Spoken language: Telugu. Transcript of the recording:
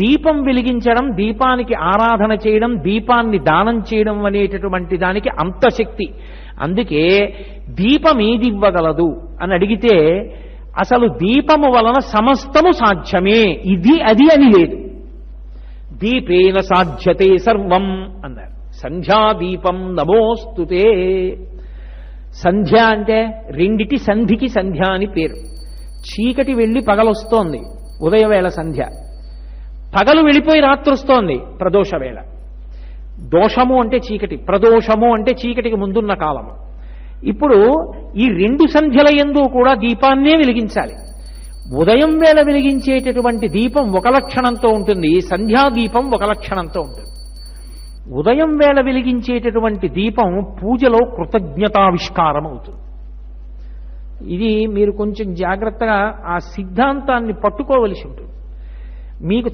దీపం వెలిగించడం, దీపానికి ఆరాధన చేయడం, దీపాన్ని దానం చేయడం అనేటటువంటి దానికి అంత శక్తి. అందుకే దీపం ఏది ఇవ్వగలదు అని అడిగితే అసలు దీపము వలన సమస్తము సాధ్యమే, ఇది అది అని లేదు. దీపేన సాధ్యతే సర్వం అన్నారు. సంధ్యాదీపం నమోస్తుతే. సంధ్య అంటే రెండిటి సంధికి సంధ్య అని పేరు. చీకటి వెళ్ళి పగలొస్తోంది, ఉదయవేళ సంధ్య. పగలు వెళ్ళిపోయి రాత్రి వస్తోంది, ప్రదోషవేళ. దోషము అంటే చీకటి, ప్రదోషము అంటే చీకటికి ముందున్న కాలము. ఇప్పుడు ఈ రెండు సంధ్యల యందు కూడా దీపాన్నే వెలిగించాలి. ఉదయం వేళ వెలిగించేటటువంటి దీపం ఒక లక్షణంతో ఉంటుంది, సంధ్యాదీపం ఒక లక్షణంతో ఉంటుంది. ఉదయం వేళ వెలిగించేటటువంటి దీపం పూజలో కృతజ్ఞతావిష్కారం అవుతుంది. ఇది మీరు కొంచెం జాగ్రత్తగా ఆ సిద్ధాంతాన్ని పట్టుకోవలసి ఉంటుంది. మీకు